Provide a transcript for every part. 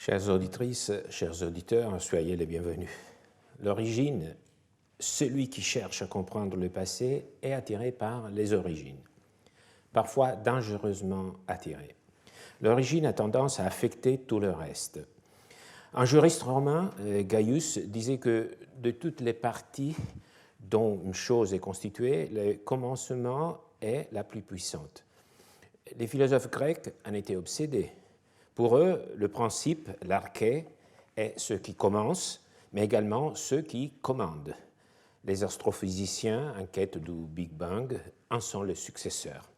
Chères auditrices, chers auditeurs, soyez les bienvenus. L'origine, celui qui cherche à comprendre le passé est attiré par les origines, parfois dangereusement attiré. L'origine a tendance à affecter tout le reste. Un juriste romain, Gaius, disait que de toutes les parties dont une chose est constituée, le commencement est la plus puissante. Les philosophes grecs en étaient obsédés. Pour eux, le principe, l'arché, est ce qui commence, mais également ce qui commande. Les astrophysiciens en quête du Big Bang en sont les successeurs.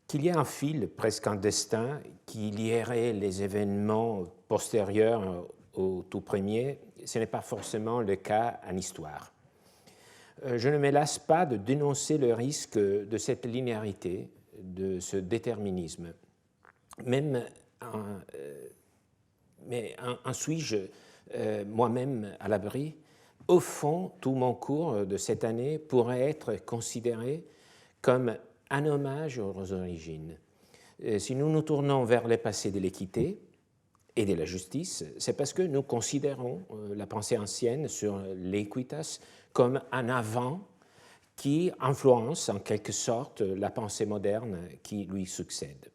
Qu'il y ait un fil, presque un destin, qui lierait les événements postérieurs au tout premier, ce n'est pas forcément le cas en histoire. Je ne me lasse pas de dénoncer le risque de cette linéarité, de ce déterminisme. Mais en suis-je moi-même à l'abri? Au fond, tout mon cours de cette année pourrait être considéré comme un hommage aux origines. Si nous nous tournons vers le passé de l'équité et de la justice, c'est parce que nous considérons la pensée ancienne sur l'équitas comme un avant qui influence en quelque sorte la pensée moderne qui lui succède.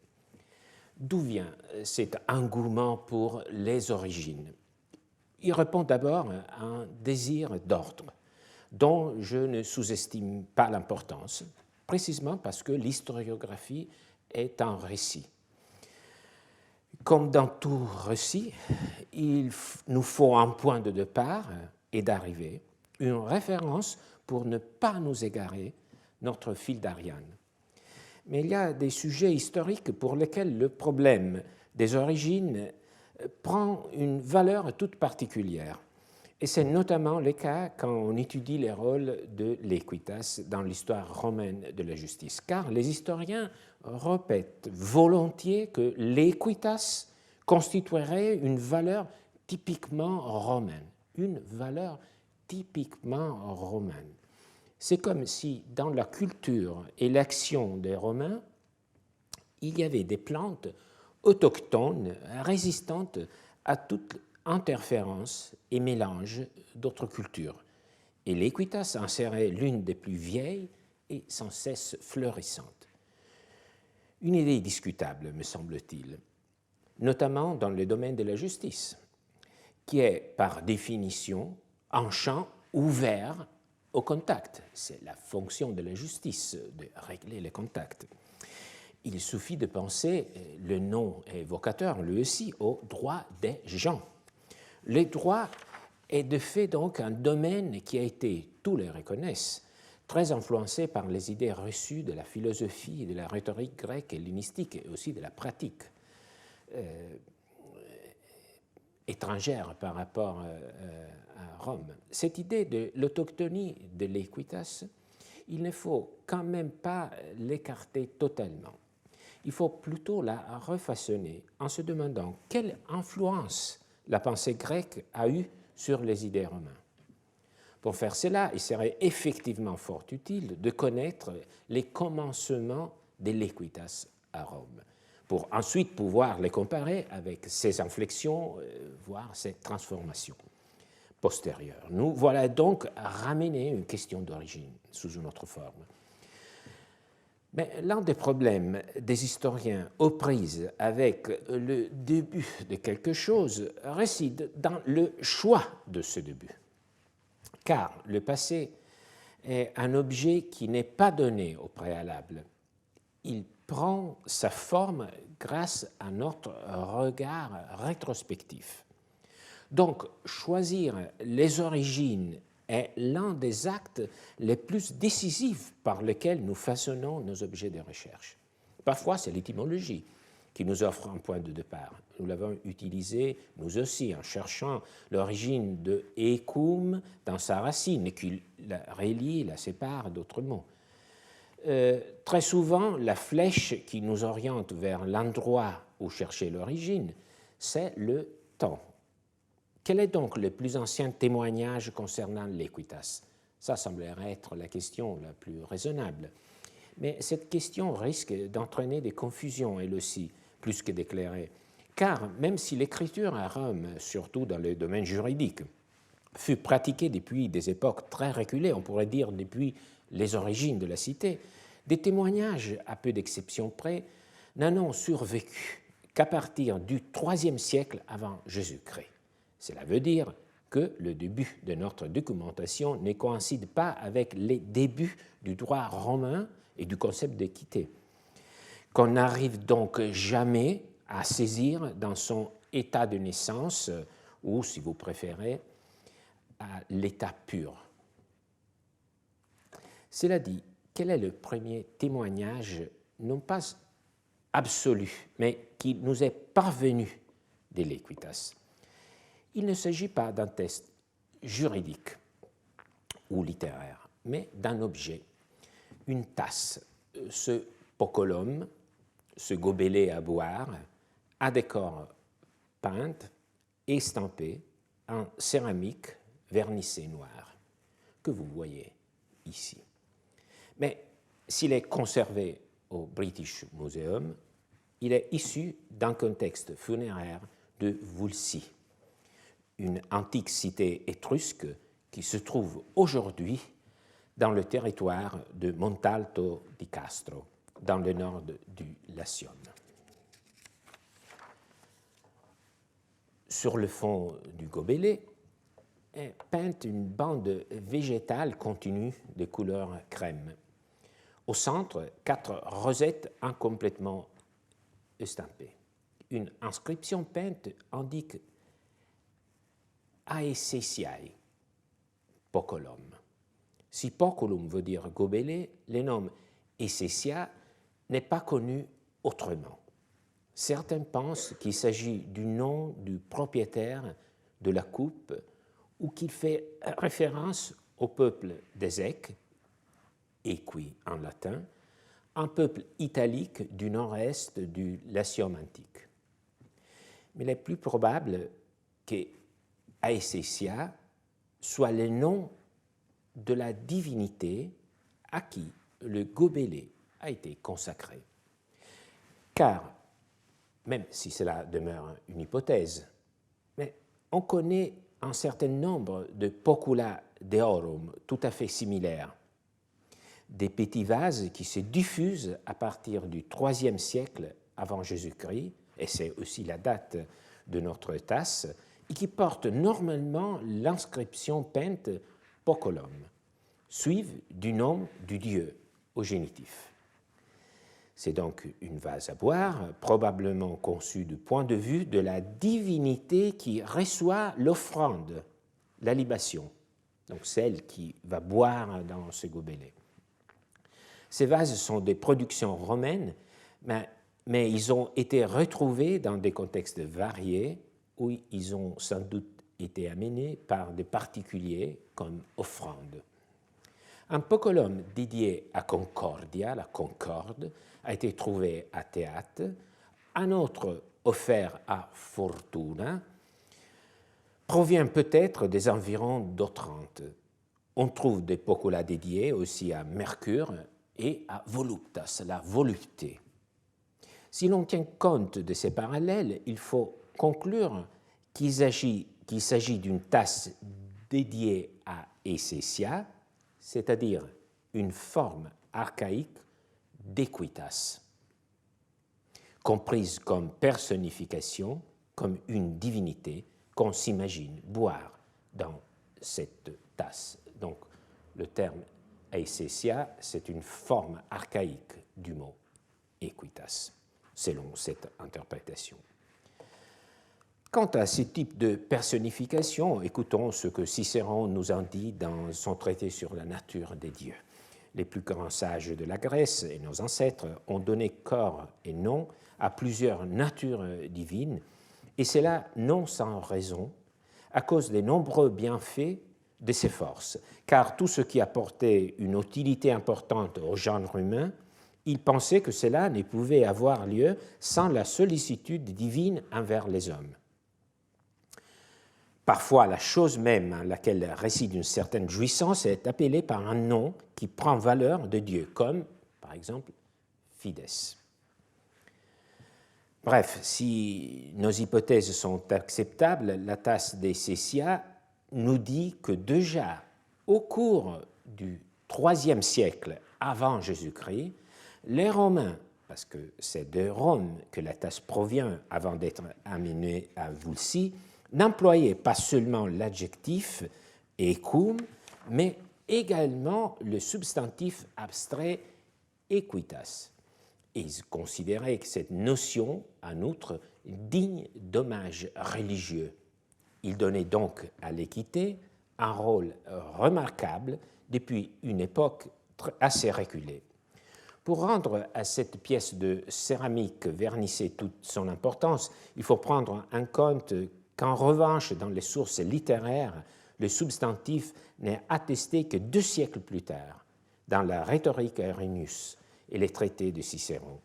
D'où vient cet engouement pour les origines? Il répond d'abord à un désir d'ordre, dont je ne sous-estime pas l'importance, précisément parce que l'historiographie est un récit. Comme dans tout récit, il nous faut un point de départ et d'arrivée, une référence pour ne pas nous égarer notre fil d'Ariane. Mais il y a des sujets historiques pour lesquels le problème des origines prend une valeur toute particulière. Et c'est notamment le cas quand on étudie les rôles de l'équitas dans l'histoire romaine de la justice. Car les historiens répètent volontiers que l'équitas constituerait une valeur typiquement romaine. Une valeur typiquement romaine. C'est comme si dans la culture et l'action des Romains, il y avait des plantes autochtones résistantes à toute interférence et mélange d'autres cultures. Et l'équitas en serait l'une des plus vieilles et sans cesse fleurissantes. Une idée discutable, me semble-t-il, notamment dans le domaine de la justice, qui est par définition un champ ouvert au contact. C'est la fonction de la justice, de régler les contacts. Il suffit de penser, le nom évocateur, lui aussi, au droit des gens. Le droit est de fait donc un domaine qui a été, tous les reconnaissent, très influencé par les idées reçues de la philosophie et de la rhétorique grecque et hellénistique, et aussi de la pratique étrangère par rapport à Rome. Cette idée de l'autochtonie de l'équitas, il ne faut quand même pas l'écarter totalement. Il faut plutôt la refaçonner en se demandant quelle influence la pensée grecque a eue sur les idées romaines. Pour faire cela, il serait effectivement fort utile de connaître les commencements de l'équitas à Rome, pour ensuite pouvoir les comparer avec ces inflexions, voire ces transformations postérieures. Nous voilà donc à ramener une question d'origine sous une autre forme. Mais l'un des problèmes des historiens aux prises avec le début de quelque chose réside dans le choix de ce début. Car le passé est un objet qui n'est pas donné au préalable. Il prend sa forme grâce à notre regard rétrospectif. Donc, choisir les origines est l'un des actes les plus décisifs par lesquels nous façonnons nos objets de recherche. Parfois, c'est l'étymologie qui nous offre un point de départ. Nous l'avons utilisé, nous aussi, en cherchant l'origine de écum dans sa racine, et qui la relie, la sépare d'autres mots. Très souvent, la flèche qui nous oriente vers l'endroit où chercher l'origine, c'est le temps. Quel est donc le plus ancien témoignage concernant l'équitas? Ça semblerait être la question la plus raisonnable. Mais cette question risque d'entraîner des confusions, elle aussi, plus que d'éclairer. car même si l'écriture à Rome, surtout dans le domaine juridique, fut pratiquée depuis des époques très reculées, on pourrait dire depuis les origines de la cité, des témoignages, à peu d'exceptions près, n'en ont survécu qu'à partir du IIIe siècle avant Jésus-Christ. Cela veut dire que le début de notre documentation ne coïncide pas avec les débuts du droit romain et du concept d'équité, qu'on n'arrive donc jamais à saisir dans son état de naissance, ou, si vous préférez, à l'état pur. Cela dit, quel est le premier témoignage, non pas absolu, mais qui nous est parvenu de l'Equitas? Il ne s'agit pas d'un test juridique ou littéraire, mais d'un objet, une tasse, ce pocolum, ce gobelet à boire, à décor peint, estampé en céramique vernissée noire, que vous voyez ici. Mais s'il est conservé au British Museum, il est issu d'un contexte funéraire de Vulci, une antique cité étrusque qui se trouve aujourd'hui dans le territoire de Montalto di Castro, dans le nord du Latium. Sur le fond du gobelet est peinte une bande végétale continue de couleur crème. Au centre, 4 rosettes incomplètement estampées. Une inscription peinte indique Aesesiae, pocolum. Si pocolum veut dire gobelet, le nom Aesesia n'est pas connu autrement. Certains pensent qu'il s'agit du nom du propriétaire de la coupe ou qu'il fait référence au peuple des Èques, Equi en latin, un peuple italique du nord-est du Latium antique. Mais il est plus probable que Aesesia soit le nom de la divinité à qui le gobelet a été consacré. Car, même si cela demeure une hypothèse, mais on connaît un certain nombre de pocula deorum tout à fait similaires, des petits vases qui se diffusent à partir du IIIe siècle avant Jésus-Christ, et c'est aussi la date de notre tasse, et qui portent normalement l'inscription peinte pocolum, suivent du nom du dieu au génitif. C'est donc une vase à boire, probablement conçue du point de vue de la divinité qui reçoit l'offrande, la libation, donc celle qui va boire dans ce gobelet. Ces vases sont des productions romaines, mais ils ont été retrouvés dans des contextes variés où ils ont sans doute été amenés par des particuliers comme offrande. Un pocolum dédié à Concordia, la Concorde, a été trouvé à Teate, un autre offert à Fortuna, provient peut-être des environs d'Otrante. On trouve des pocola dédiés aussi à Mercure et à Voluptas, la volupté. Si l'on tient compte de ces parallèles, il faut conclure qu'il s'agit d'une tasse dédiée à Aesesia, c'est-à-dire une forme archaïque d'Equitas, comprise comme personnification, comme une divinité qu'on s'imagine boire dans cette tasse. Donc, le terme Aesesia, c'est une forme archaïque du mot Equitas, selon cette interprétation. Quant à ce type de personnification, écoutons ce que Cicéron nous en dit dans son traité sur la nature des dieux. Les plus grands sages de la Grèce et nos ancêtres ont donné corps et nom à plusieurs natures divines, et cela non sans raison, à cause des nombreux bienfaits de ces forces, car tout ce qui apportait une utilité importante au genre humain, ils pensaient que cela ne pouvait avoir lieu sans la sollicitude divine envers les hommes. Parfois, la chose même à laquelle réside une certaine jouissance est appelée par un nom qui prend valeur de Dieu, comme, par exemple, Fides. Bref, si nos hypothèses sont acceptables, la tasse des Césia nous dit que déjà au cours du IIIe siècle avant Jésus-Christ, les Romains, parce que c'est de Rome que la tasse provient avant d'être amenée à Vulci, n'employaient pas seulement l'adjectif ecum, mais également le substantif abstrait equitas. Et ils considéraient que cette notion, en outre, digne d'hommage religieux. Ils donnaient donc à l'équité un rôle remarquable depuis une époque assez reculée. Pour rendre à cette pièce de céramique vernissée toute son importance, il faut prendre en compte qu'en revanche, dans les sources littéraires, le substantif n'est attesté que 2 siècles plus tard, dans la rhétorique Arrhenius et les traités de Cicéron.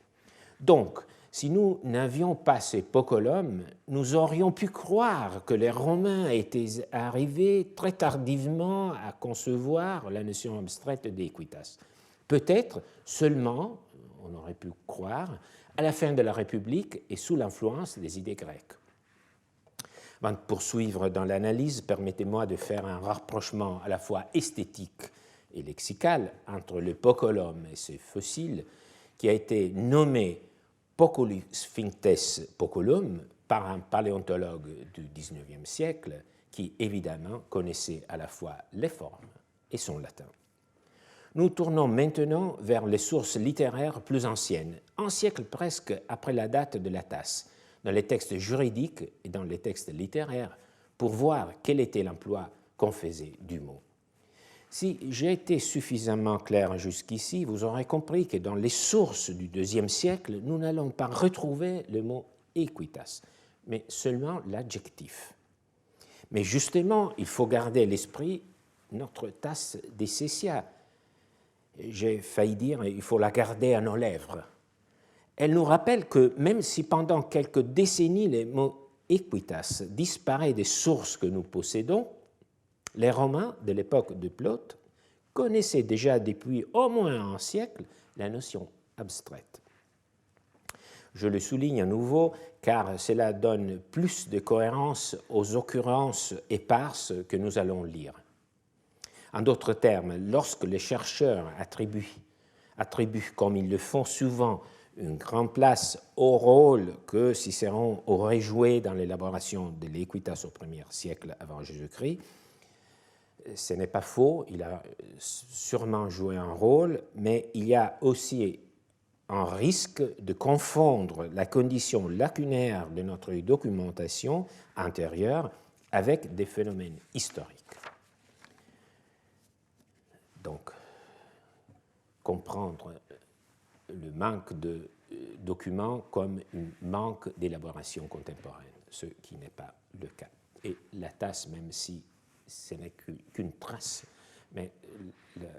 Donc, si nous n'avions pas ces pocolum, nous aurions pu croire que les Romains étaient arrivés très tardivement à concevoir la notion abstraite d'equitas. Peut-être seulement, on aurait pu croire, à la fin de la République et sous l'influence des idées grecques. Avant de poursuivre dans l'analyse, permettez-moi de faire un rapprochement à la fois esthétique et lexical entre le pocolum et ce fossile qui a été nommé Pocolysphinctes pocolum par un paléontologue du XIXe siècle qui évidemment connaissait à la fois les formes et son latin. Nous tournons maintenant vers les sources littéraires plus anciennes, un siècle presque après la date de la tasse, dans les textes juridiques et dans les textes littéraires, pour voir quel était l'emploi qu'on faisait du mot. Si j'ai été suffisamment clair jusqu'ici, vous aurez compris que dans les sources du IIe siècle, nous n'allons pas retrouver le mot equitas, mais seulement l'adjectif. Mais justement, il faut garder à l'esprit notre tasse des Césia. J'ai failli dire il faut la garder à nos lèvres. Elle nous rappelle que même si pendant quelques décennies le mot equitas disparaît des sources que nous possédons, les Romains de l'époque de Plaute connaissaient déjà depuis au moins un siècle la notion abstraite. Je le souligne à nouveau car cela donne plus de cohérence aux occurrences éparses que nous allons lire. En d'autres termes, lorsque les chercheurs attribuent, comme ils le font souvent, une grande place au rôle que Cicéron aurait joué dans l'élaboration de l'Equitas au 1er siècle avant Jésus-Christ, ce n'est pas faux, il a sûrement joué un rôle, mais il y a aussi un risque de confondre la condition lacunaire de notre documentation antérieure avec des phénomènes historiques. Donc, comprendre le manque de documents comme un manque d'élaboration contemporaine, ce qui n'est pas le cas. Et la tasse, même si ce n'est qu'une trace, mais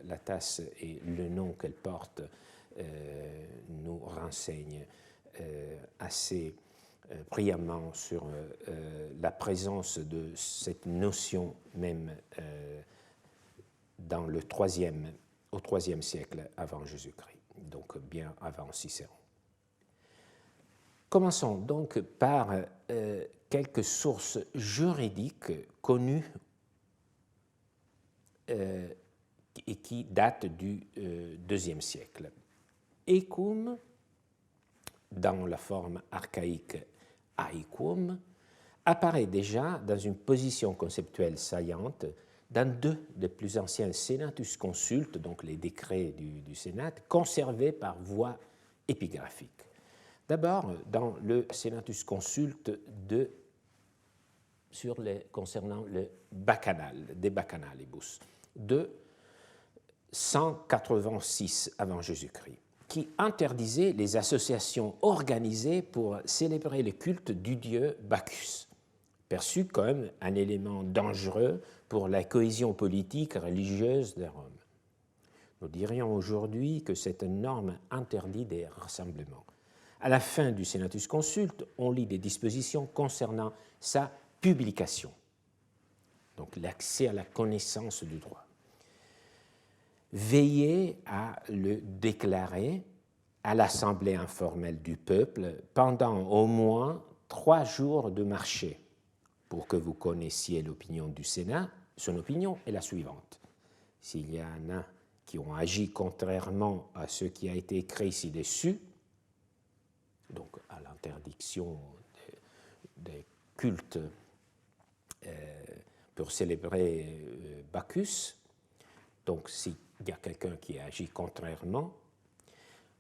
la tasse et le nom qu'elle porte nous renseignent assez brillamment sur la présence de cette notion même dans au IIIe siècle avant Jésus-Christ, donc bien avant Cicéron. Commençons donc par quelques sources juridiques connues et qui datent du IIe siècle. Ecum, dans la forme archaïque aequum, apparaît déjà dans une position conceptuelle saillante dans 2 des plus anciens Senatus Consultes, donc les décrets du Sénat, conservés par voie épigraphique. D'abord, dans le Senatus Consulte concernant le bacchanal, de Bacchanalibus, de 186 avant Jésus-Christ, qui interdisait les associations organisées pour célébrer le culte du dieu Bacchus, perçu comme un élément dangereux pour la cohésion politique et religieuse de Rome. Nous dirions aujourd'hui que cette norme interdit des rassemblements. À la fin du Senatus Consulte, on lit des dispositions concernant sa publication, donc l'accès à la connaissance du droit. Veillez à le déclarer à l'Assemblée informelle du peuple pendant au moins 3 jours de marché. Pour que vous connaissiez l'opinion du Sénat, son opinion est la suivante. S'il y en a qui ont agi contrairement à ce qui a été écrit ci-dessus, donc à l'interdiction des cultes pour célébrer Bacchus, donc s'il y a quelqu'un qui agit contrairement,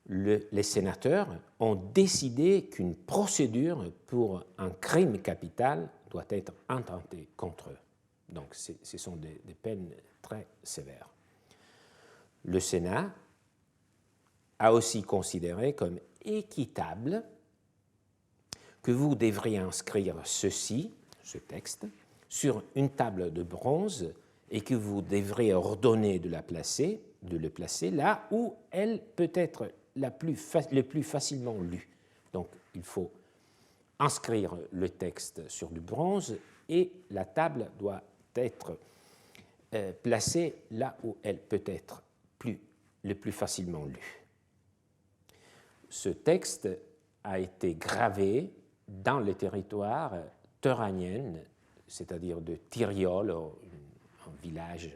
les sénateurs ont décidé qu'une procédure pour un crime capital doit être intentée contre eux. Donc ce sont des peines très sévères. Le Sénat a aussi considéré comme équitable que vous devriez inscrire ceci, ce texte, sur une table de bronze et que vous devriez ordonner de le placer là où elle peut être le plus facilement lue. Donc, il faut inscrire le texte sur du bronze et la table doit être placée là où elle peut être le plus facilement lue. Ce texte a été gravé dans le territoire teuranien, c'est-à-dire de Tiriol, un village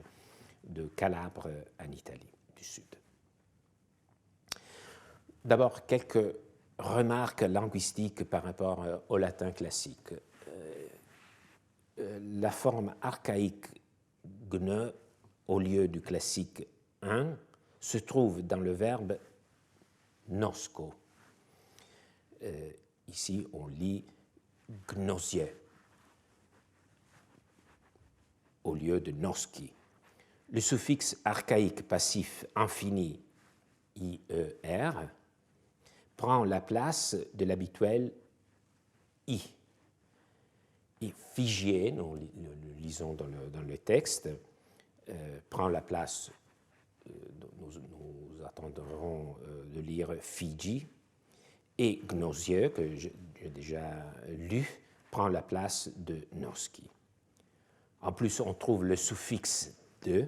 de Calabre en Italie du Sud. D'abord, quelques remarques linguistiques par rapport au latin classique. La forme archaïque gne au lieu du classique un se trouve dans le verbe nosco. Ici, on lit gnosie au lieu de noski. Le suffixe archaïque passif infini IER prend la place de l'habituel I. Et figier, nous le lisons dans le texte, prend la place, nous attendrons de lire Fiji, et gnosieux, que j'ai déjà lu, prend la place de noski. En plus, on trouve le suffixe de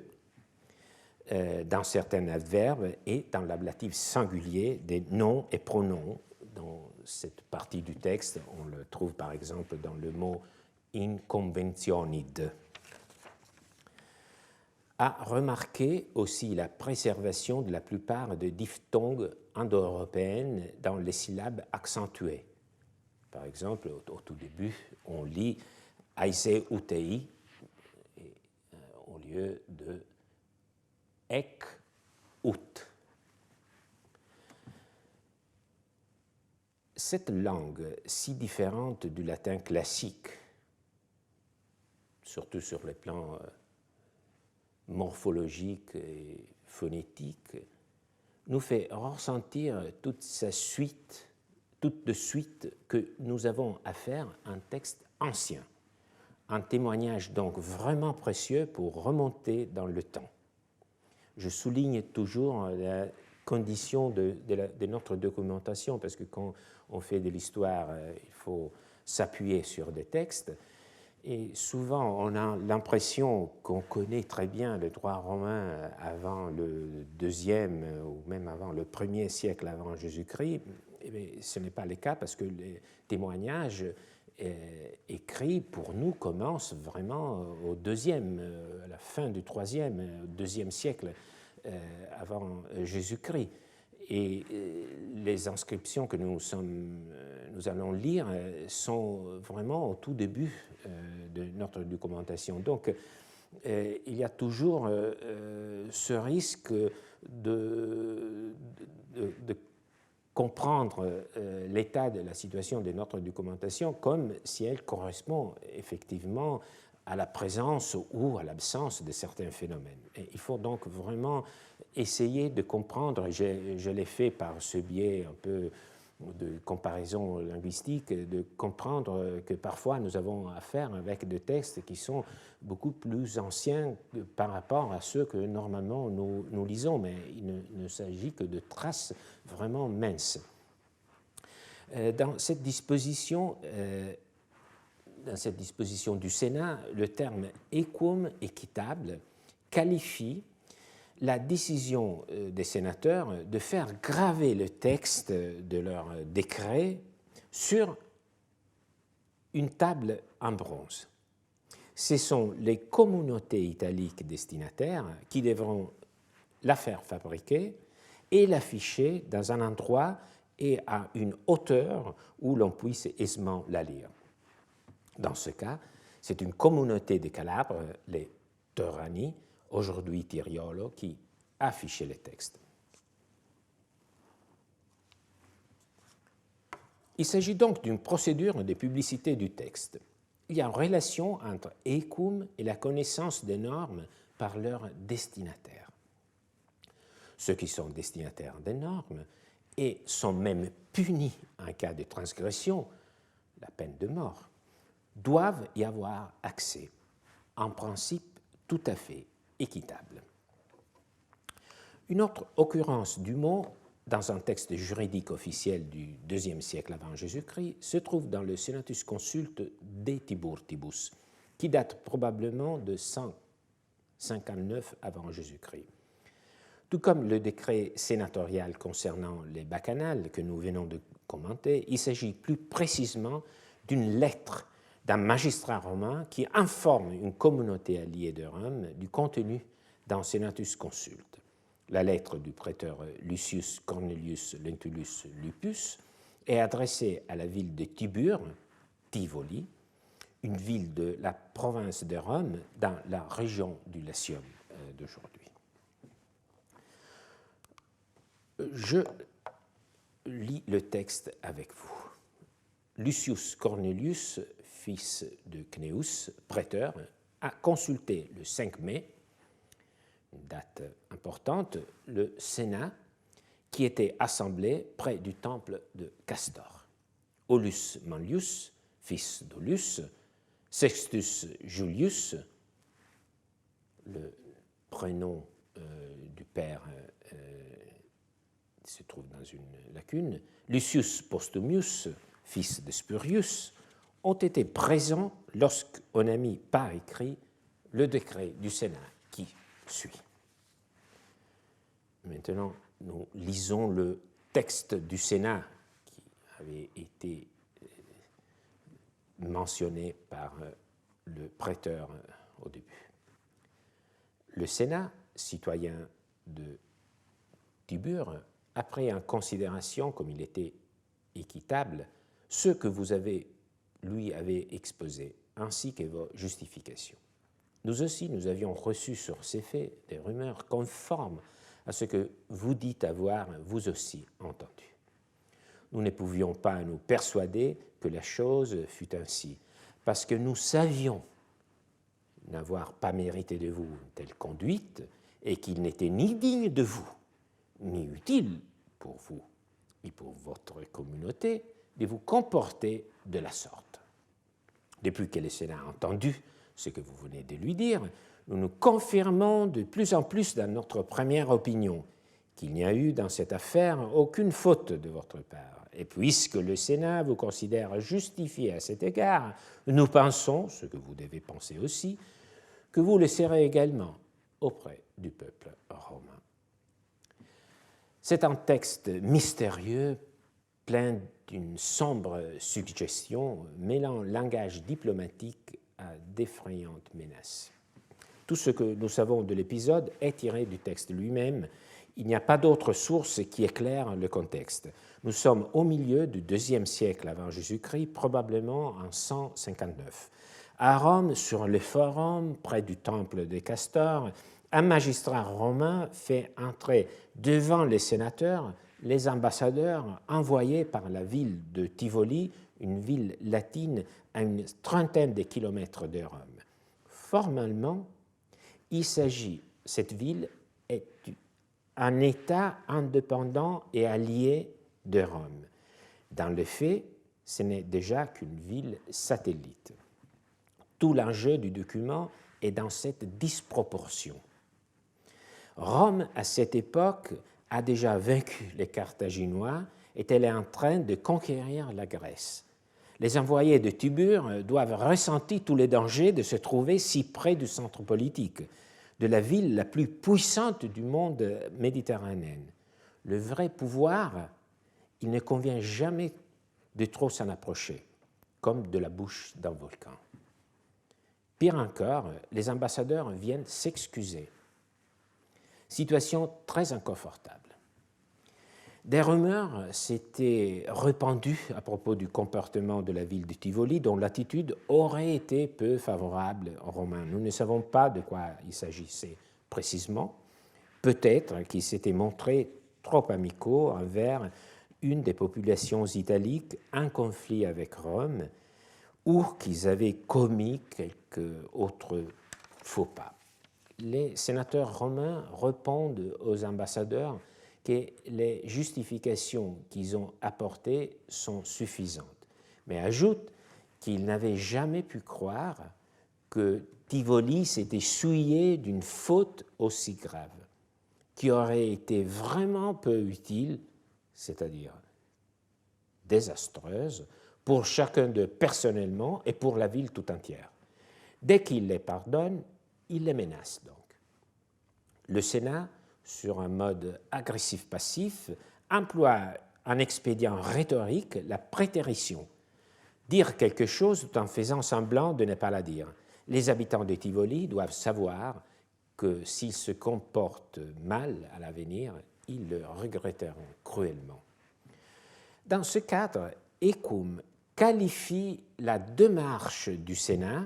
dans certains adverbes et dans l'ablatif singulier des noms et pronoms. Dans cette partie du texte, on le trouve par exemple dans le mot inconventionid. A remarqué aussi la préservation de la plupart des diphtongues indo-européennes dans les syllabes accentuées. Par exemple, au tout début, on lit aise utei au lieu de ek ut. Cette langue si différente du latin classique, surtout sur le plan morphologique et phonétique, nous fait ressentir toute de suite que nous avons affaire à un texte ancien, un témoignage donc vraiment précieux pour remonter dans le temps. Je souligne toujours la condition de notre documentation, parce que quand on fait de l'histoire, il faut s'appuyer sur des textes. Et souvent, on a l'impression qu'on connaît très bien le droit romain avant le 2e ou même avant le 1er siècle avant Jésus-Christ. Mais ce n'est pas le cas, parce que les témoignages écrits pour nous commencent vraiment au 2e, à la fin du 3e, 2e siècle avant Jésus-Christ. Et les inscriptions que nous allons lire sont vraiment au tout début de notre documentation. Donc, il y a toujours ce risque de comprendre l'état de la situation de notre documentation comme si elle correspond effectivement à la présence ou à l'absence de certains phénomènes. Et il faut donc vraiment essayer de comprendre, je l'ai fait par ce biais un peu de comparaison linguistique, de comprendre que parfois nous avons affaire avec des textes qui sont beaucoup plus anciens par rapport à ceux que normalement nous lisons, mais il ne s'agit que de traces vraiment minces. Dans cette disposition du Sénat, le terme equum, équitable, qualifie la décision des sénateurs de faire graver le texte de leur décret sur une table en bronze. Ce sont les communautés italiques destinataires qui devront la faire fabriquer et l'afficher dans un endroit et à une hauteur où l'on puisse aisément la lire. Dans ce cas, c'est une communauté de Calabre, les Torani, aujourd'hui Tiriolo, qui affichait les textes. Il s'agit donc d'une procédure de publicité du texte. Il y a une relation entre ECUM et la connaissance des normes par leurs destinataires. Ceux qui sont destinataires des normes et sont même punis en cas de transgression, la peine de mort, doivent y avoir accès, en principe tout à fait équitable. Une autre occurrence du mot dans un texte juridique officiel du IIe siècle avant Jésus-Christ se trouve dans le Senatus Consulte de Tiburtibus, qui date probablement de 159 avant Jésus-Christ. Tout comme le décret sénatorial concernant les bacchanales que nous venons de commenter, il s'agit plus précisément d'une lettre d'un magistrat romain qui informe une communauté alliée de Rome du contenu d'un Senatus Consulte. La lettre du prêteur Lucius Cornelius Lentulus Lupus est adressée à la ville de Tibur, Tivoli, une ville de la province de Rome dans la région du Latium d'aujourd'hui. Je lis le texte avec vous. Lucius Cornelius, fils de Cneus, prêteur, a consulté le 5 mai, une date importante, le Sénat qui était assemblé près du temple de Castor. Aulus Manlius, fils d'Aulus, Sextus Julius, le prénom du père se trouve dans une lacune, Lucius Postumius, fils de Spurius, ont été présents lorsqu'on a mis par écrit le décret du Sénat qui suit. Maintenant, nous lisons le texte du Sénat qui avait été mentionné par le prêteur au début. Le Sénat, citoyen de Tibur, a pris en considération, comme il était équitable, ce que vous lui avez exposé, ainsi que vos justifications. Nous aussi, nous avions reçu sur ces faits des rumeurs conformes à ce que vous dites avoir vous aussi entendu. Nous ne pouvions pas nous persuader que la chose fût ainsi, parce que nous savions n'avoir pas mérité de vous une telle conduite et qu'il n'était ni digne de vous, ni utile pour vous et pour votre communauté de vous comporter de la sorte. Depuis que le Sénat a entendu ce que vous venez de lui dire, nous nous confirmons de plus en plus dans notre première opinion qu'il n'y a eu dans cette affaire aucune faute de votre part. Et puisque le Sénat vous considère justifié à cet égard, nous pensons, ce que vous devez penser aussi, que vous le serez également auprès du peuple romain. C'est un texte mystérieux, plein d'une sombre suggestion, mêlant langage diplomatique à d'effrayantes menaces. Tout ce que nous savons de l'épisode est tiré du texte lui-même. Il n'y a pas d'autre source qui éclaire le contexte. Nous sommes au milieu du IIe siècle avant Jésus-Christ, probablement en 159. À Rome, sur le forum, près du temple de Castor, un magistrat romain fait entrer devant les sénateurs les ambassadeurs envoyés par la ville de Tivoli, une ville latine à une trentaine de kilomètres de Rome. Formellement, cette ville est un État indépendant et allié de Rome. Dans le fait, ce n'est déjà qu'une ville satellite. Tout l'enjeu du document est dans cette disproportion. Rome, à cette époque, a déjà vaincu les Carthaginois et elle est en train de conquérir la Grèce. Les envoyés de Tibur doivent ressentir tous les dangers de se trouver si près du centre politique, de la ville la plus puissante du monde méditerranéen. Le vrai pouvoir, il ne convient jamais de trop s'en approcher, comme de la bouche d'un volcan. Pire encore, les ambassadeurs viennent s'excuser. Situation très inconfortable. Des rumeurs s'étaient répandues à propos du comportement de la ville de Tivoli, dont l'attitude aurait été peu favorable aux Romains. Nous ne savons pas de quoi il s'agissait précisément. Peut-être qu'ils s'étaient montrés trop amicaux envers une des populations italiques en conflit avec Rome, ou qu'ils avaient commis quelques autres faux pas. Les sénateurs romains répondent aux ambassadeurs que les justifications qu'ils ont apportées sont suffisantes, mais ajoutent qu'ils n'avaient jamais pu croire que Tivoli s'était souillé d'une faute aussi grave, qui aurait été vraiment peu utile, c'est-à-dire désastreuse, pour chacun d'eux personnellement et pour la ville tout entière. Dès qu'il les pardonne, il les menace donc. Le Sénat, sur un mode agressif-passif, emploie un expédient rhétorique, la prétérition. Dire quelque chose tout en faisant semblant de ne pas la dire. Les habitants de Tivoli doivent savoir que s'ils se comportent mal à l'avenir, ils le regretteront cruellement. Dans ce cadre, Écume qualifie la démarche du Sénat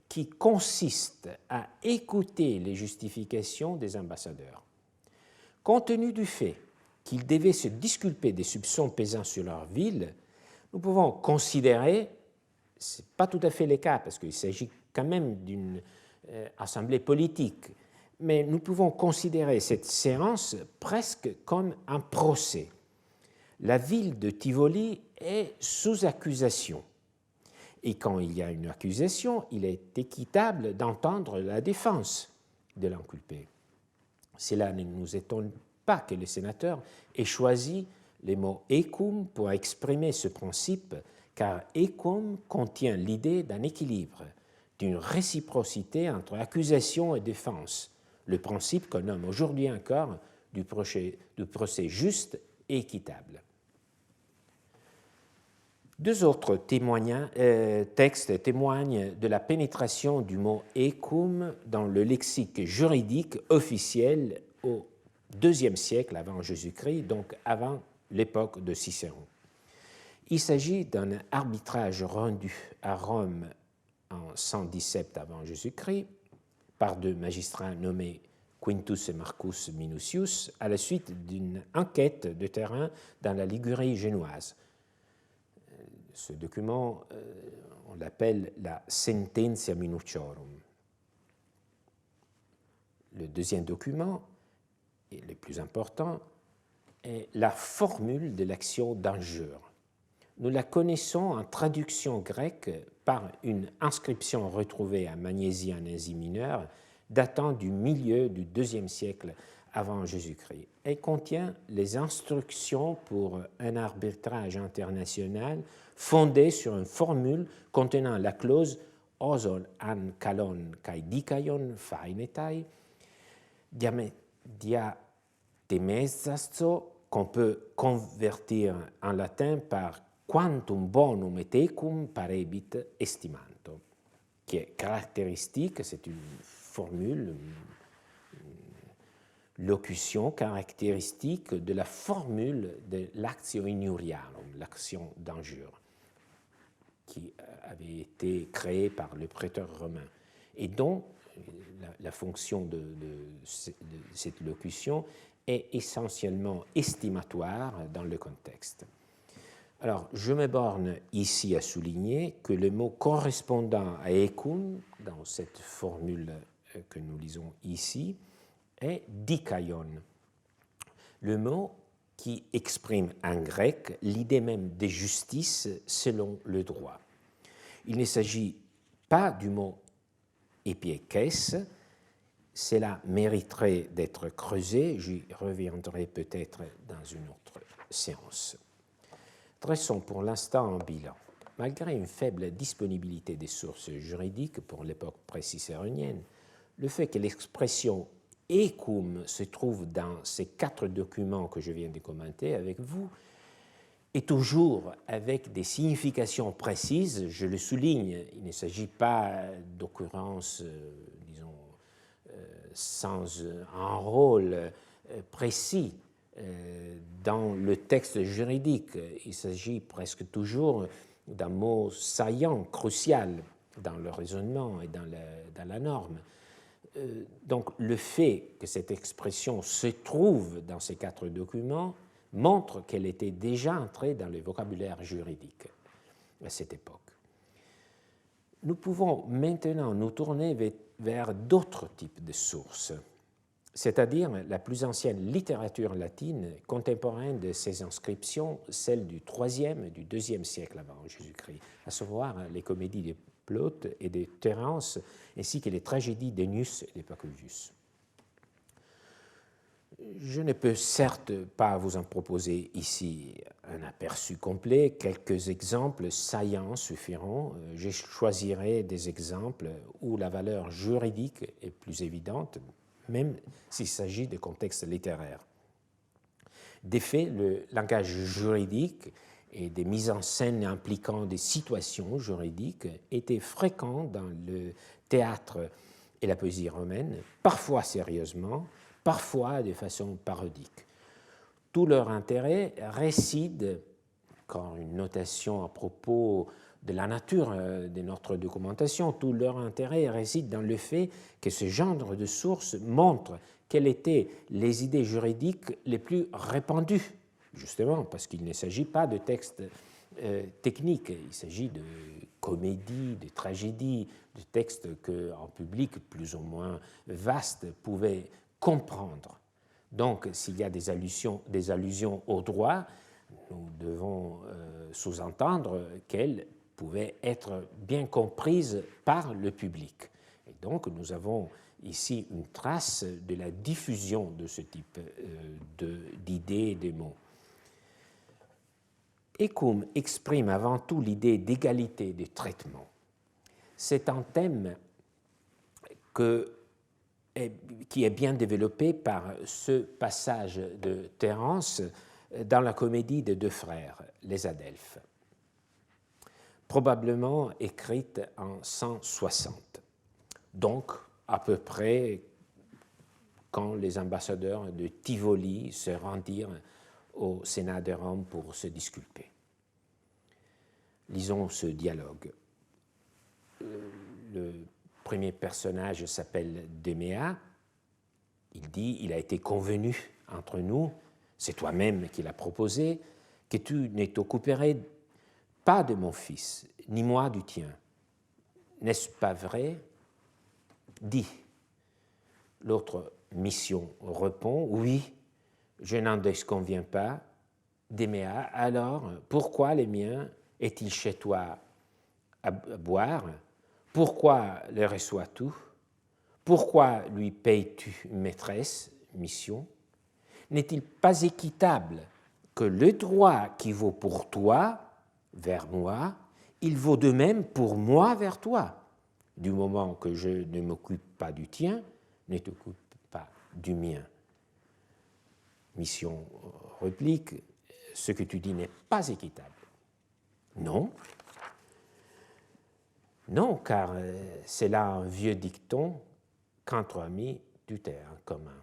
qui consiste à écouter les justifications des ambassadeurs. Compte tenu du fait qu'ils devaient se disculper des soupçons pesant sur leur ville, nous pouvons considérer, ce n'est pas tout à fait le cas parce qu'il s'agit quand même d'une assemblée politique, mais nous pouvons considérer cette séance presque comme un procès. La ville de Tivoli est sous accusation. Et quand il y a une accusation, il est équitable d'entendre la défense de l'inculpé. Cela ne nous étonne pas que les sénateurs aient choisi les mots écum pour exprimer ce principe, car écum contient l'idée d'un équilibre, d'une réciprocité entre accusation et défense, le principe qu'on nomme aujourd'hui encore du procès juste et équitable. Deux autres textes témoignent de la pénétration du mot écum dans le lexique juridique officiel au IIe siècle avant Jésus-Christ, donc avant l'époque de Cicéron. Il s'agit d'un arbitrage rendu à Rome en 117 avant Jésus-Christ par deux magistrats nommés Quintus et Marcus Minucius à la suite d'une enquête de terrain dans la Ligurie génoise. Ce document, on l'appelle la Sententia Minuciorum. Le deuxième document, et le plus important, est la formule de l'action d'injure. Nous la connaissons en traduction grecque par une inscription retrouvée à Magnésie en Asie mineure, datant du milieu du IIe siècle avant Jésus-Christ. Elle contient les instructions pour un arbitrage international fondé sur une formule contenant la clause «osol an kalon kai dikaion fainetai» diatemesasto, qu'on peut convertir en latin par «quantum bonum et ecum parebit estimanto», qui est caractéristique, c'est une formule, locution caractéristique de la formule de l'actio injuriarum, l'action d'injure, qui avait été créée par le préteur romain, et dont la fonction de cette locution est essentiellement estimatoire dans le contexte. Alors, je me borne ici à souligner que le mot correspondant à écum, dans cette formule que nous lisons ici, est dikaion, le mot qui exprime en grec l'idée même de justice selon le droit. Il ne s'agit pas du mot épiekès, cela mériterait d'être creusé, j'y reviendrai peut-être dans une autre séance. Dressons pour l'instant un bilan. Malgré une faible disponibilité des sources juridiques pour l'époque pré-cicéronienne, le fait que l'expression ecum se trouve dans ces 4 documents que je viens de commenter avec vous, et toujours avec des significations précises. Je le souligne, il ne s'agit pas d'occurrences, disons, sans un rôle précis dans le texte juridique. Il s'agit presque toujours d'un mot saillant, crucial dans le raisonnement et dans la norme. Donc le fait que cette expression se trouve dans ces 4 documents montre qu'elle était déjà entrée dans le vocabulaire juridique à cette époque. Nous pouvons maintenant nous tourner vers d'autres types de sources, c'est-à-dire la plus ancienne littérature latine contemporaine de ces inscriptions, celle du IIIe et du IIe siècle avant Jésus-Christ, à savoir les comédies de Plaute et de Terence, ainsi que les tragédies d'Ennius et de Pacuvius. Je ne peux certes pas vous en proposer ici un aperçu complet, quelques exemples saillants suffiront. Je choisirai des exemples où la valeur juridique est plus évidente, même s'il s'agit de contextes littéraires. Des faits, le langage juridique et des mises en scène impliquant des situations juridiques étaient fréquents dans le théâtre et la poésie romaine, parfois sérieusement, parfois de façon parodique. Tout leur intérêt réside, encore une notation à propos de la nature de notre documentation, tout leur intérêt réside dans le fait que ce genre de sources montre quelles étaient les idées juridiques les plus répandues, justement parce qu'il ne s'agit pas de textes techniques, il s'agit de comédies, de tragédies, de textes qu'un public plus ou moins vaste pouvait comprendre. Donc, s'il y a des allusions au droit, nous devons sous-entendre qu'elles pouvaient être bien comprises par le public. Et donc, nous avons ici une trace de la diffusion de ce type d'idées et de mots. Ecum exprime avant tout l'idée d'égalité de traitement. C'est un thème qui est bien développé par ce passage de Terence dans la comédie des 2 frères, les Adelphes, probablement écrite en 160, donc à peu près quand les ambassadeurs de Tivoli se rendirent au Sénat de Rome pour se disculper. Lisons ce dialogue. Le premier personnage s'appelle Déméa. Il dit, il a été convenu entre nous, c'est toi-même qui l'as proposé, que tu ne t'occuperais pas de mon fils, ni moi du tien. N'est-ce pas vrai? Dis. L'autre mission répond, oui, je n'en déconviens pas. Déméa, alors, pourquoi le mien est-il chez toi à boire? Pourquoi le reçois-tu? Pourquoi lui payes-tu une maîtresse, mission? N'est-il pas équitable que le droit qui vaut pour toi vers moi, il vaut de même pour moi vers toi? Du moment que je ne m'occupe pas du tien, ne t'occupe pas du mien. Mission réplique, ce que tu dis n'est pas équitable. Non. Non, car c'est là un vieux dicton qu'entre amis, tout est en commun.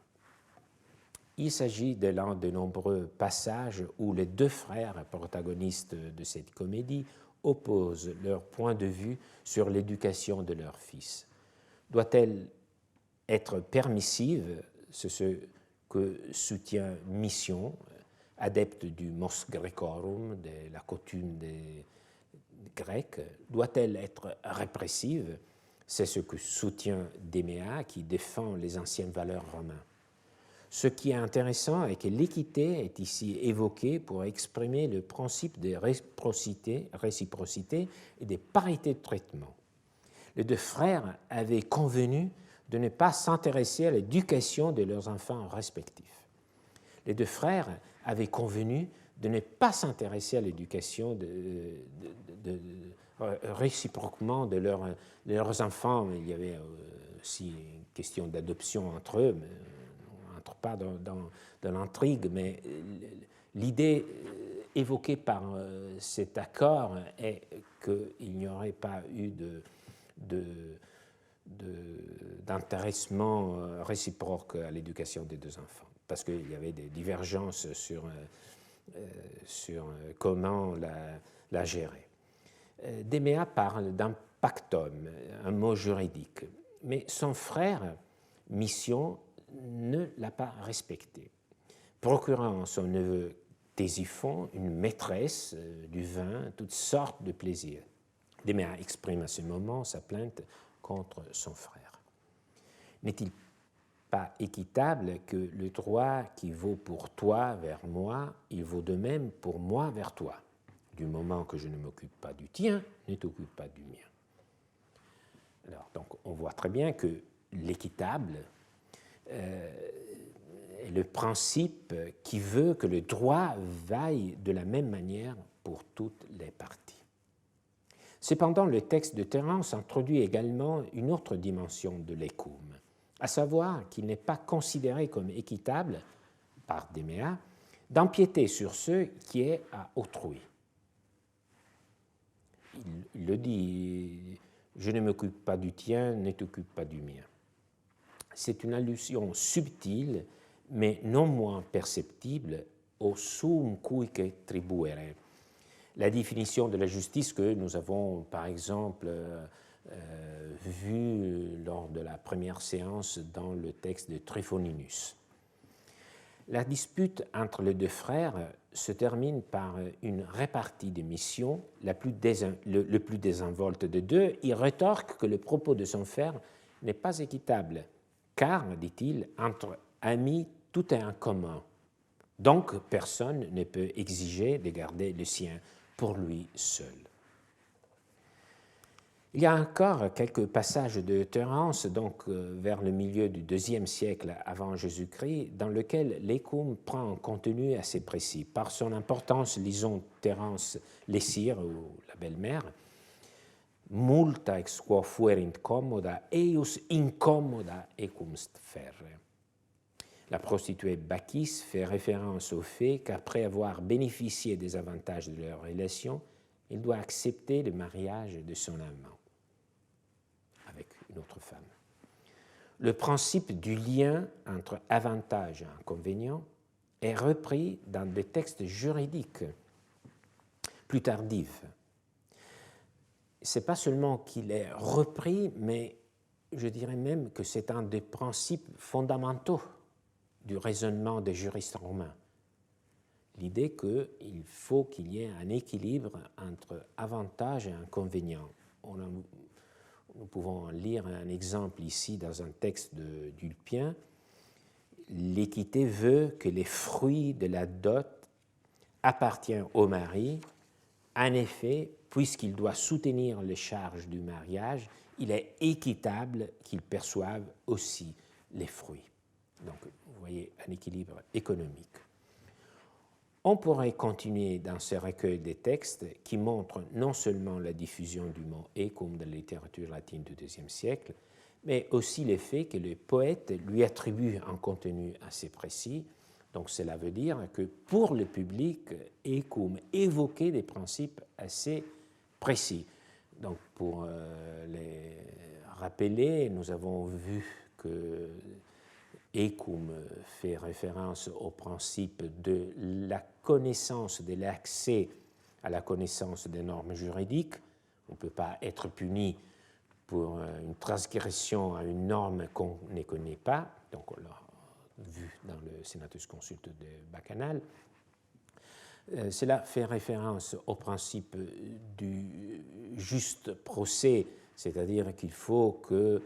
Il s'agit de l'un de nombreux passages où les 2 frères protagonistes de cette comédie opposent leur point de vue sur l'éducation de leur fils. Doit-elle être permissive? C'est ce que soutient Mission, adepte du mos Grecorum, de la coutume des Grecs. Doit-elle être répressive? C'est ce que soutient Déméa, qui défend les anciennes valeurs romaines. Ce qui est intéressant est que l'équité est ici évoquée pour exprimer le principe de réciprocité et de parité de traitement. Les 2 frères avaient convenu de ne pas s'intéresser à l'éducation de leurs enfants respectifs. Les 2 frères avaient convenu de ne pas s'intéresser à l'éducation réciproquement de leurs enfants. Il y avait aussi question d'adoption entre eux, mais on n'entre pas dans l'intrigue, mais l'idée évoquée par cet accord est qu'il n'y aurait pas eu d'intéressement réciproque à l'éducation des deux enfants, parce qu'il y avait des divergences sur comment la gérer. Déméa parle d'un pactum, un mot juridique, mais son frère, Mission, ne l'a pas respecté, procurant à son neveu Ctésiphon une maîtresse, du vin, toutes sortes de plaisirs. Déméa exprime à ce moment sa plainte contre son frère. N'est-il pas équitable que le droit qui vaut pour toi vers moi, il vaut de même pour moi vers toi? Du moment que je ne m'occupe pas du tien, ne t'occupe pas du mien. Alors, donc, on voit très bien que l'équitable est le principe qui veut que le droit vaille de la même manière pour toutes les parties. Cependant, le texte de Terence introduit également une autre dimension de l'écoum, à savoir qu'il n'est pas considéré comme équitable par Déméa d'empiéter sur ce qui est à autrui. Il le dit, je ne m'occupe pas du tien, ne t'occupe pas du mien. C'est une allusion subtile, mais non moins perceptible au sum cuique tribuere, la définition de la justice que nous avons, par exemple, vue lors de la première séance dans le texte de Tryphoninus. La dispute entre les deux frères se termine par une répartie des missions, le plus désinvolte des deux. Il rétorque que le propos de son frère n'est pas équitable, car, dit-il, entre amis, tout est en commun. Donc, personne ne peut exiger de garder le sien pour lui seul. Il y a encore quelques passages de Terence, donc vers le milieu du IIe siècle avant Jésus-Christ, dans lequel l'écoum prend un contenu assez précis. Par son importance, lisons Terence Lessire, ou la belle-mère, multa ex quo fuerint commoda, eius incommoda ecumst ferre. La prostituée Bacchis fait référence au fait qu'après avoir bénéficié des avantages de leur relation, il doit accepter le mariage de son amant avec une autre femme. Le principe du lien entre avantage et inconvénient est repris dans des textes juridiques plus tardifs. Ce n'est pas seulement qu'il est repris, mais je dirais même que c'est un des principes fondamentaux du raisonnement des juristes romains. L'idée qu'il faut qu'il y ait un équilibre entre avantages et inconvénients. Nous pouvons lire un exemple ici dans un texte d'Ulpien. L'équité veut que les fruits de la dot appartiennent au mari. En effet, puisqu'il doit soutenir les charges du mariage, il est équitable qu'il perçoive aussi les fruits. Donc, vous voyez, un équilibre économique. On pourrait continuer dans ce recueil des textes qui montrent non seulement la diffusion du mot ecum de la littérature latine du IIe siècle, mais aussi le fait que le poète lui attribue un contenu assez précis. Donc cela veut dire que pour le public, ecum évoquait des principes assez précis. Donc pour les rappeler, nous avons vu que ecum fait référence au principe de la connaissance, de l'accès à la connaissance des normes juridiques. On ne peut pas être puni pour une transgression à une norme qu'on ne connaît pas. Donc on l'a vu dans le Senatus Consultus de Bacchanal. Cela fait référence au principe du juste procès, c'est-à-dire qu'il faut que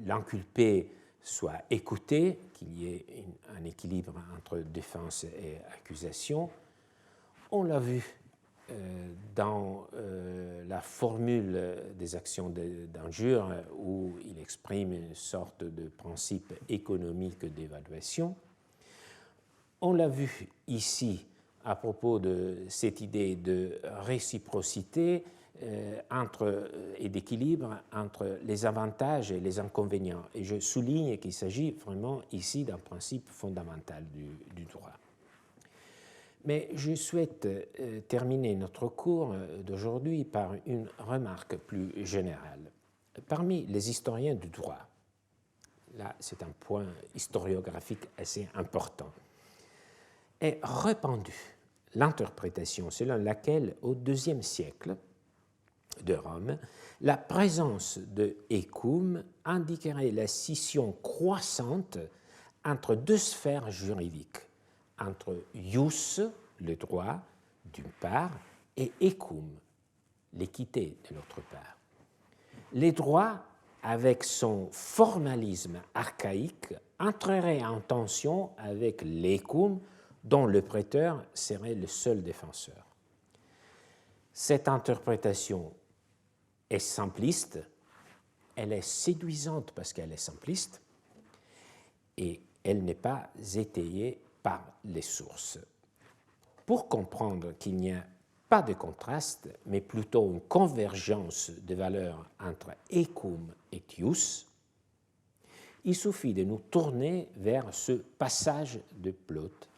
l'inculpé soit écouté, qu'il y ait un équilibre entre défense et accusation. On l'a vu dans la formule des actions d'injure où il exprime une sorte de principe économique d'évaluation. On l'a vu ici à propos de cette idée de réciprocité et d'équilibre entre les avantages et les inconvénients. Et je souligne qu'il s'agit vraiment ici d'un principe fondamental du droit. Mais je souhaite terminer notre cours d'aujourd'hui par une remarque plus générale. Parmi les historiens du droit, là c'est un point historiographique assez important, est répandue l'interprétation selon laquelle au IIe siècle de Rome, la présence de ecum indiquerait la scission croissante entre deux sphères juridiques, entre ius, le droit, d'une part, et ecum, l'équité, de l'autre part. Les droits, avec son formalisme archaïque, entreraient en tension avec l'ecum, dont le prêteur serait le seul défenseur. Cette interprétation est simpliste, elle est séduisante parce qu'elle est simpliste, et elle n'est pas étayée par les sources. Pour comprendre qu'il n'y a pas de contraste, mais plutôt une convergence de valeurs entre ecum et ius, il suffit de nous tourner vers ce passage de Plaute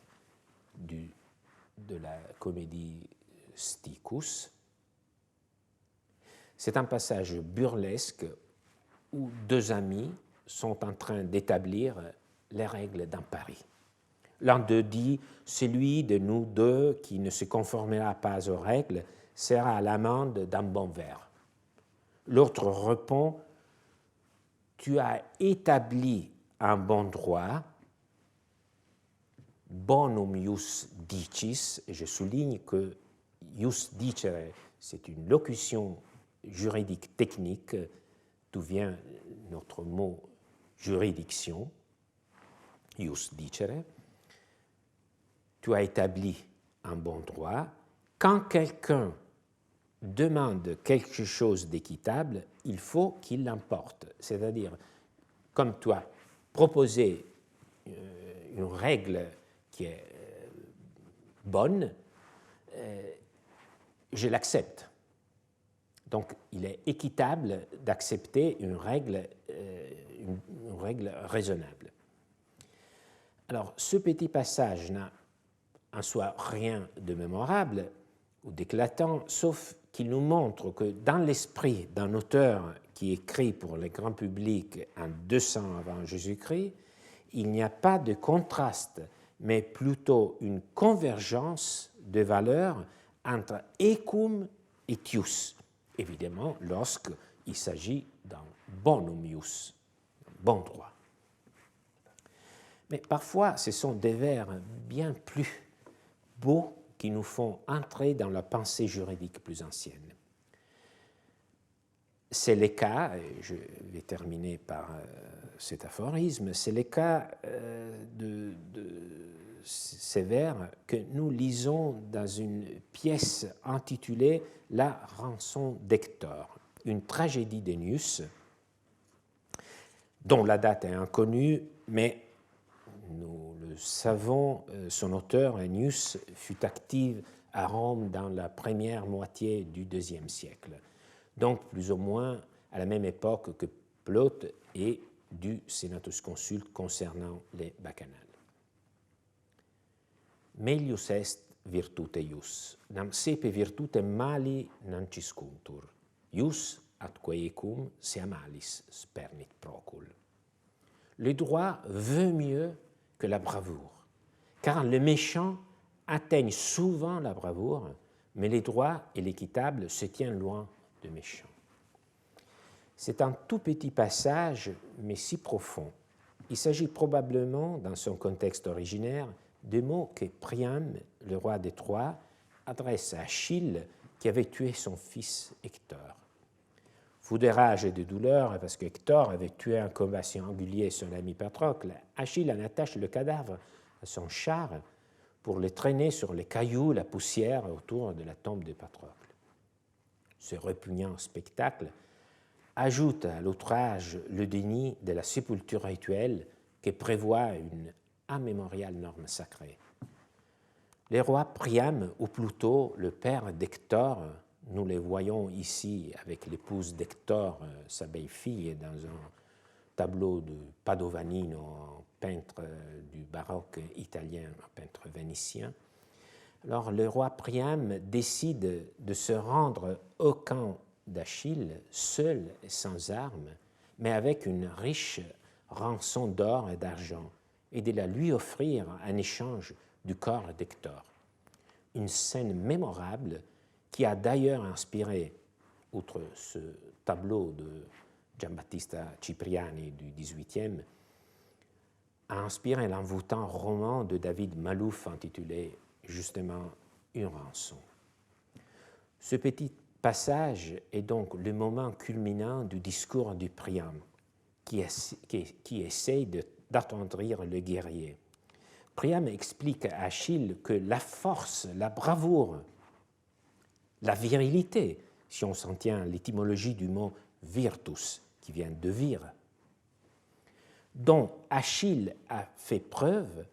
de la comédie Sticus. C'est un passage burlesque où deux amis sont en train d'établir les règles d'un pari. L'un d'eux dit « Celui de nous deux qui ne se conformera pas aux règles sera à l'amende d'un bon verre. » L'autre répond « Tu as établi un bon droit, bonum ius dicis », et je souligne que ius dicere, c'est une locution juridique technique, d'où vient notre mot juridiction, ius dicere. Tu as établi un bon droit. Quand quelqu'un demande quelque chose d'équitable, il faut qu'il l'emporte. C'est-à-dire, comme tu as proposé une règle qui est bonne, je l'accepte. Donc, il est équitable d'accepter une règle raisonnable. Alors, ce petit passage n'a en soi rien de mémorable ou d'éclatant, sauf qu'il nous montre que dans l'esprit d'un auteur qui écrit pour le grand public en 200 avant Jésus-Christ, il n'y a pas de contraste, mais plutôt une convergence de valeurs entre ecum et ius, évidemment lorsqu'il s'agit d'un bonum ius, bon droit. Mais parfois, ce sont des vers bien plus beaux qui nous font entrer dans la pensée juridique plus ancienne. C'est le cas, et je vais terminer par cet aphorisme, c'est le cas de ces vers que nous lisons dans une pièce intitulée « La rançon d'Hector », une tragédie d'Ennius, dont la date est inconnue, mais nous le savons, son auteur, Ennius, fut actif à Rome dans la première moitié du IIe siècle, donc plus ou moins à la même époque que Plaute et du Senatus Consulte concernant les bacchanales. Melius est virtute ius, nam sepe virtutem mali non ciscuntur, ius atque ecum sea malis spernit procul. Le droit veut mieux que la bravoure, car les méchants atteignent souvent la bravoure, mais les droits et l'équitable se tiennent loin de méchants. C'est un tout petit passage, mais si profond. Il s'agit probablement, dans son contexte originaire, des mots que Priam, le roi des Troies, adresse à Achille qui avait tué son fils Hector. Fou de rage et de douleur, parce qu'Hector avait tué un combat singulier son ami Patrocle, Achille en attache le cadavre à son char pour le traîner sur les cailloux, la poussière autour de la tombe de Patrocle. Ce répugnant spectacle ajoute à l'outrage le déni de la sépulture rituelle que prévoit une immémoriale norme sacrée. Le roi Priam, ou plutôt le père d'Hector, Nous les voyons ici avec l'épouse d'Hector, sa belle-fille, dans un tableau de Padovanino, un peintre du baroque italien, un peintre vénitien. Alors le roi Priam décide de se rendre au camp d'Achille, seul et sans armes, mais avec une riche rançon d'or et d'argent, et de la lui offrir en échange du corps d'Hector. Une scène mémorable qui a d'ailleurs inspiré, outre ce tableau de Giambattista Cipriani du XVIIIe, a inspiré l'envoûtant roman de David Malouf intitulé justement Une rançon. Ce petit passage est donc le moment culminant du discours du Priam qui essaye d'attendrir le guerrier. Priam explique à Achille que la force, la bravoure, la virilité, si on s'en tient à l'étymologie du mot virtus, qui vient de vir, dont Achille a fait preuve,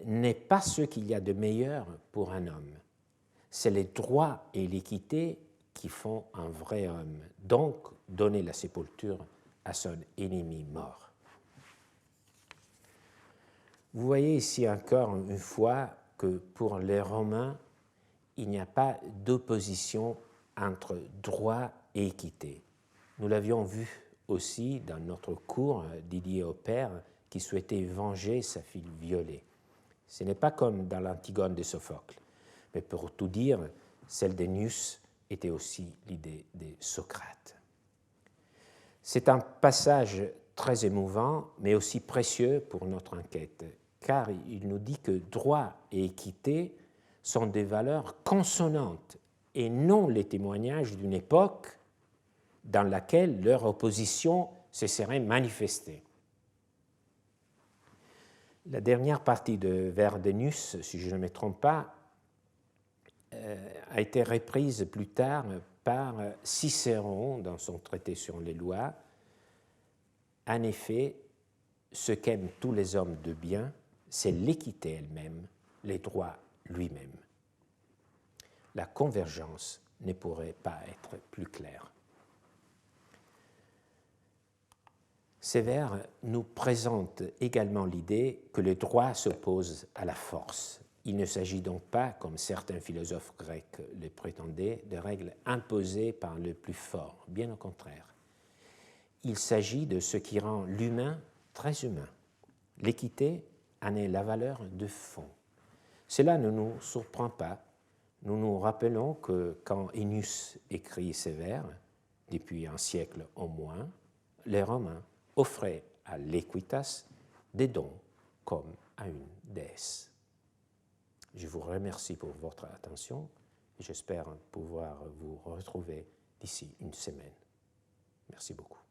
n'est pas ce qu'il y a de meilleur pour un homme. C'est les droits et l'équité qui font un vrai homme, donc donner la sépulture à son ennemi mort. Vous voyez ici encore une fois que pour les Romains, il n'y a pas d'opposition entre droit et équité. Nous l'avions vu aussi dans notre cours d'Ilie au père qui souhaitait venger sa fille violée. Ce n'est pas comme dans l'Antigone de Sophocle, mais pour tout dire, celle d'Ennius était aussi l'idée de Socrate. C'est un passage très émouvant, mais aussi précieux pour notre enquête, car il nous dit que droit et équité sont des valeurs consonantes et non les témoignages d'une époque dans laquelle leur opposition se serait manifestée. La dernière partie de vers d'Ennius, si je ne me trompe pas, a été reprise plus tard par Cicéron dans son traité sur les lois. En effet, ce qu'aiment tous les hommes de bien, c'est l'équité elle-même, les droits lui-même. La convergence ne pourrait pas être plus claire. Ces vers nous présentent également l'idée que le droit s'oppose à la force. Il ne s'agit donc pas, comme certains philosophes grecs le prétendaient, de règles imposées par le plus fort, bien au contraire. Il s'agit de ce qui rend l'humain très humain. L'équité en est la valeur de fond. Cela ne nous surprend pas. Nous nous rappelons que quand Ennius écrit ces vers, depuis un siècle au moins, les Romains offraient à l'Equitas des dons comme à une déesse. Je vous remercie pour votre attention et j'espère pouvoir vous retrouver d'ici une semaine. Merci beaucoup.